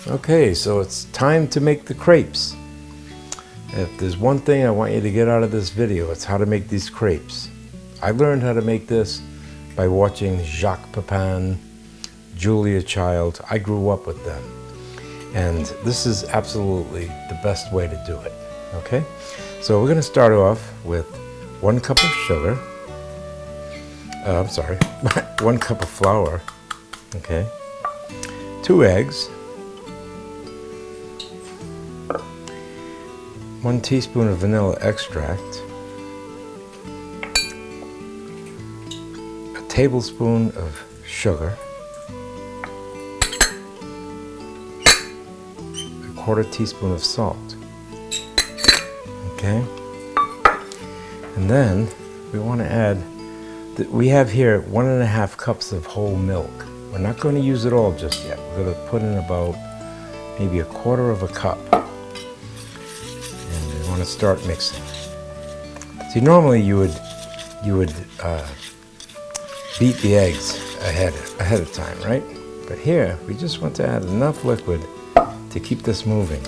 Okay, so it's time to make the crepes. If there's one thing I want you to get out of this video, it's how to make these crepes. I learned how to make this by watching Jacques Pepin, Julia Child. I grew up with them. And this is absolutely the best way to do it, okay? So we're gonna start off with 1 cup of sugar. 1 cup of flour, okay? 2 eggs. 1 teaspoon of vanilla extract. A tablespoon of sugar. 1/4 teaspoon of salt. Okay? And then we want to add, we have here 1.5 cups of whole milk. We're not going to use it all just yet. We're going to put in about maybe 1/4 cup. And we want to start mixing. See, normally you would beat the eggs ahead of time, right? But here we just want to add enough liquid to keep this moving.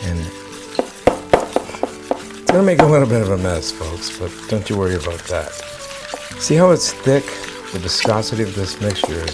And it's gonna make a little bit of a mess, folks, but don't you worry about that. See how it's thick? The viscosity of this mixture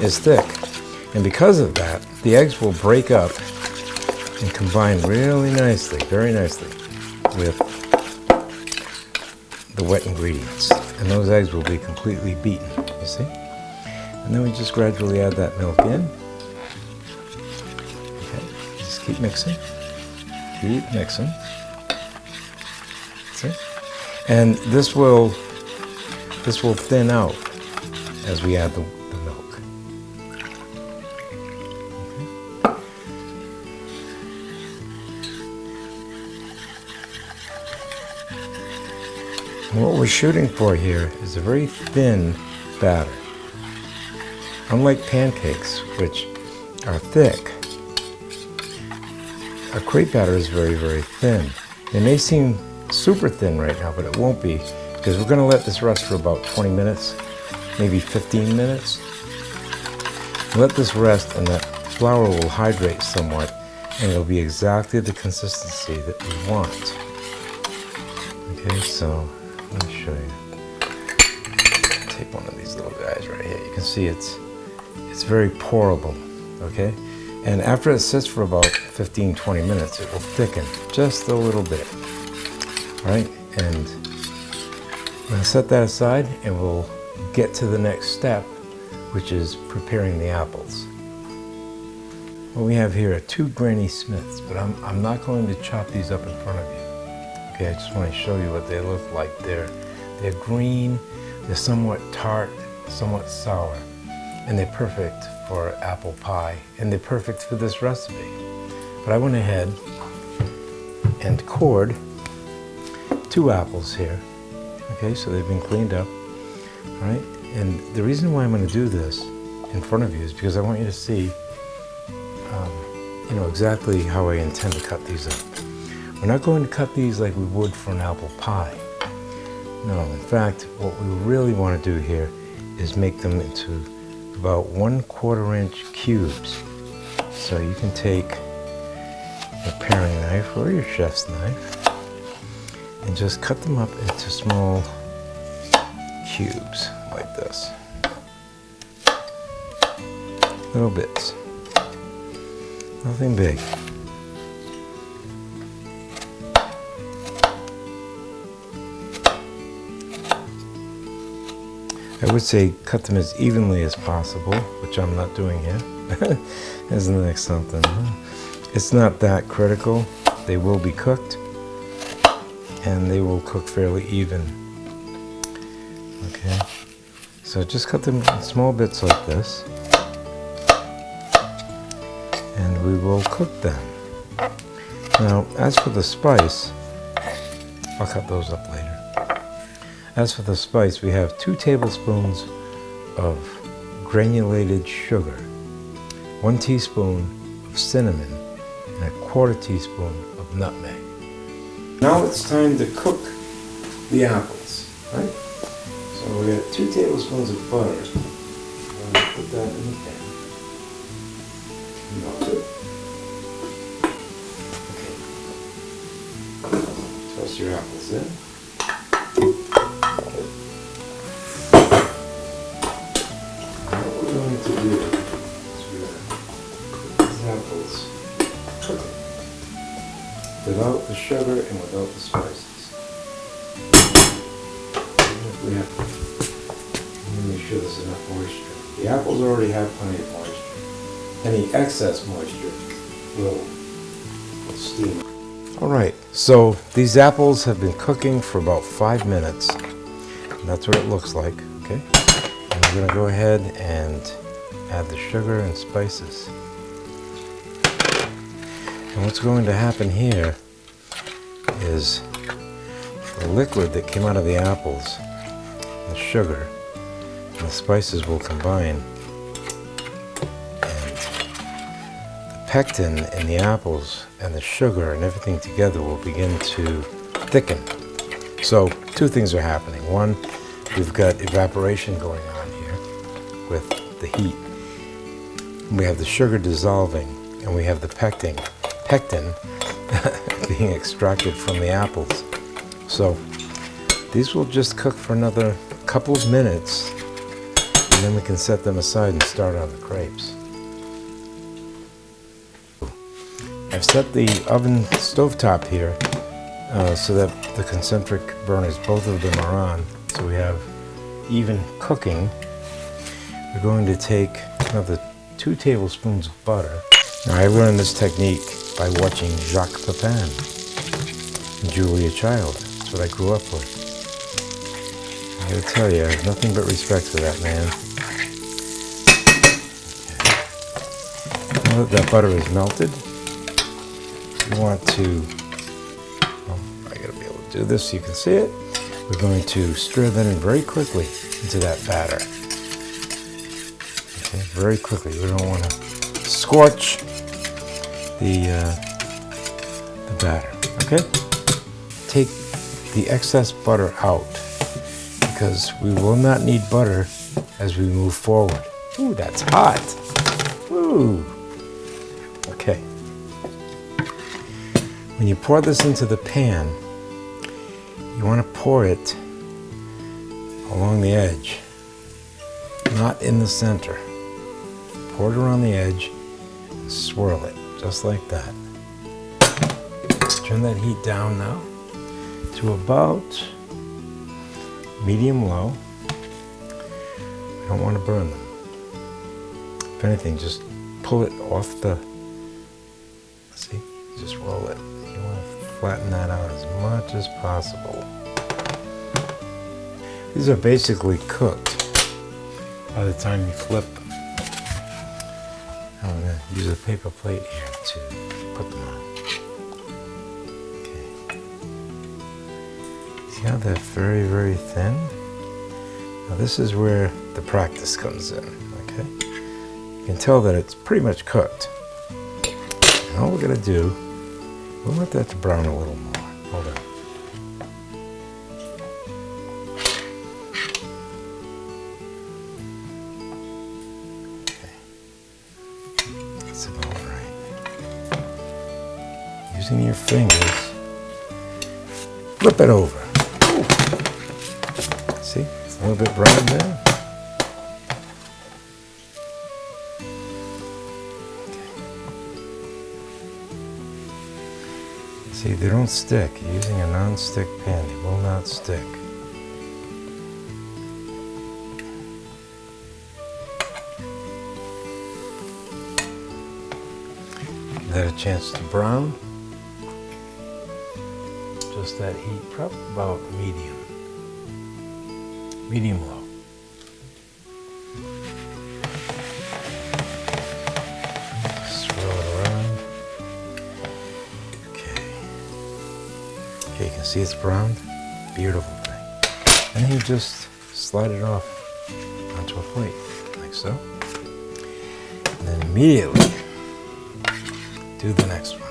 is thick. And because of that, the eggs will break up and combine really nicely, very nicely, with the wet ingredients. And those eggs will be completely beaten, you see? And then we just gradually add that milk in. Keep mixing. Keep mixing. See? And this will thin out as we add the milk. Okay. And what we're shooting for here is a very thin batter. Unlike pancakes, which are thick, a crepe batter is very, very thin. It may seem super thin right now, but it won't be, because we're going to let this rest for about 20 minutes, maybe 15 minutes. Let this rest and that flour will hydrate somewhat, and it'll be exactly the consistency that we want. Okay, so let me show you. Take one of these little guys right here. You can see it's very pourable, okay? And after it sits for about 15-20 minutes, it will thicken just a little bit. All right, and I'm going to set that aside and we'll get to the next step, which is preparing the apples. What we have here are 2 Granny Smiths, but I'm not going to chop these up in front of you. Okay, I just want to show you what they look like. They're green, they're somewhat tart, somewhat sour, and they're perfect for apple pie, and they're perfect for this recipe. But I went ahead and cored 2 apples here. Okay, so they've been cleaned up, all right? And the reason why I'm going to do this in front of you is because I want you to see, exactly how I intend to cut these up. We're not going to cut these like we would for an apple pie. No, in fact, what we really want to do here is make them into about 1/4 inch cubes. So you can take your paring knife or your chef's knife and just cut them up into small cubes like this. Little bits. Nothing big. I would say cut them as evenly as possible, which I'm not doing here. Isn't that something? It's not that critical. They will be cooked, and they will cook fairly even. Okay, so just cut them in small bits like this, and we will cook them. Now, as for the spice, I'll cut those up later. As for the spice, we have 2 tablespoons of granulated sugar, 1 teaspoon of cinnamon, and 1/4 teaspoon of nutmeg. Now it's time to cook the apples, right? So we got 2 tablespoons of butter. I'm going to put that in the pan. Melted. Okay. Toss your apples in. Okay. Now what we're going to do is we're going to put these apples cooking without the sugar and without the spices. We have to make sure there's enough moisture. The apples already have plenty of moisture. Any excess moisture will steam. Alright, so these apples have been cooking for about 5 minutes. And that's what it looks like, okay? And we're going to go ahead and add the sugar and spices. And what's going to happen here is the liquid that came out of the apples, the sugar, and the spices will combine. Pectin in the apples and the sugar and everything together will begin to thicken. So two things are happening. One, we've got evaporation going on here with the heat. We have the sugar dissolving and we have the pectin being extracted from the apples. So these will just cook for another couple of minutes and then we can set them aside and start on the crepes. I've set the oven stovetop here so that the concentric burners, both of them are on, so we have even cooking. We're going to take another 2 tablespoons of butter. Now I learned this technique by watching Jacques Pepin and Julia Child. That's what I grew up with. I gotta tell you, I have nothing but respect for that man. Okay. Now that that butter is melted, we want to, well, I gotta be able to do this so you can see it. We're going to stir that in very quickly into that batter. Okay, very quickly. We don't want to scorch the batter. Okay? Take the excess butter out because we will not need butter as we move forward. Ooh, that's hot. Ooh. Okay. When you pour this into the pan, you want to pour it along the edge, not in the center. Pour it around the edge and swirl it, just like that. Turn that heat down now to about medium-low. We don't want to burn them. If anything, just pull it off the, see, just roll it. You want to flatten that out as much as possible. These are basically cooked by the time you flip them. I'm going to use a paper plate here to put them on. Okay. See how they're very, very thin? Now this is where the practice comes in, okay? You can tell that it's pretty much cooked. And all we're going to do, we want that to brown a little more. Hold on. Okay. That's about right. Using your fingers, flip it over. Ooh. See, it's a little bit brown there. See, they don't stick. You're using a non-stick pan, they will not stick. Give that a chance to brown. Just that heat, probably about medium-low. Swirl it around. Okay, you can see it's browned. Beautiful thing. And then you just slide it off onto a plate, like so. And then immediately do the next one.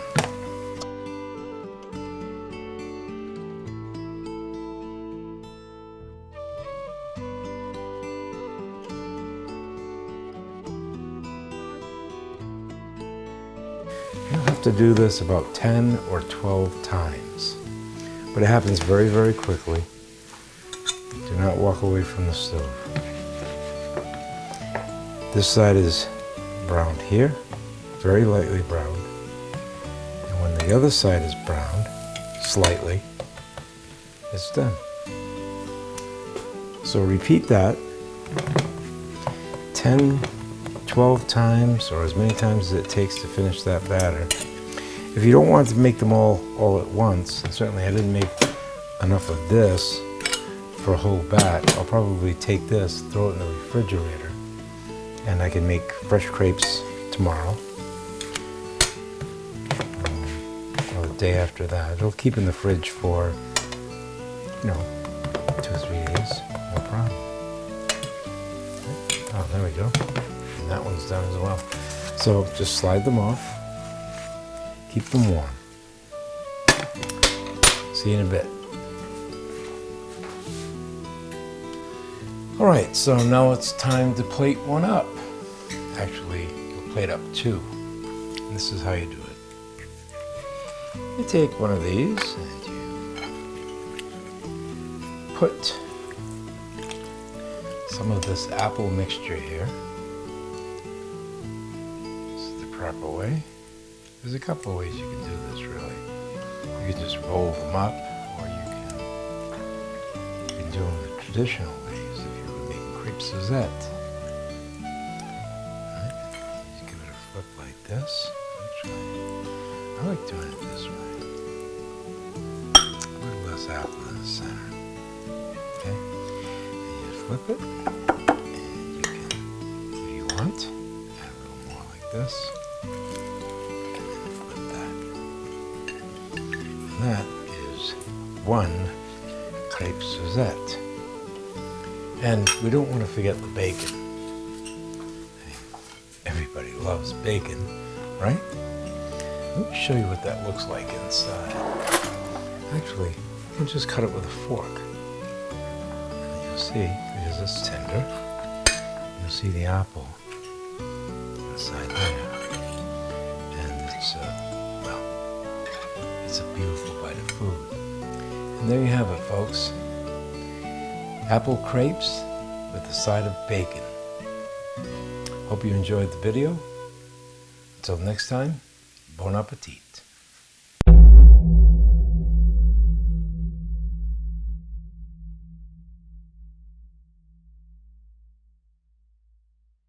You'll have to do this about 10 or 12 times. But it happens very, very quickly. Do not walk away from the stove. This side is browned here, very lightly browned. And when the other side is browned, slightly, it's done. So repeat that 10, 12 times, or as many times as it takes to finish that batter. If you don't want to make them all at once, and certainly I didn't make enough of this for a whole batch, I'll probably take this, throw it in the refrigerator, and I can make fresh crepes tomorrow, or the day after that. It'll keep in the fridge for, 2 or 3 days, no problem. Oh, there we go. And that one's done as well. So just slide them off, keep them warm. See you in a bit. All right, so now it's time to plate one up. Actually, you'll plate up 2. And this is how you do it. You take one of these and you put some of this apple mixture here. This is the proper way. There's a couple of ways you can do this, really. You can just roll them up, or you can do them the traditional ways if you were making crepe Suzette. Right. Just give it a flip like this. Actually, I like doing it this way. A little less apple in the center. Okay? And you flip it, and you can, if you want, add a little more like this. That is 1 crepe Suzette. And we don't want to forget the bacon. Everybody loves bacon, right? Let me show you what that looks like inside. Actually, you can just cut it with a fork. And you'll see, because it's tender, you'll see the apple inside there. And it's it's a beautiful bite of food. And there you have it, folks. Apple crepes with a side of bacon. Hope you enjoyed the video. Until next time, bon appetit.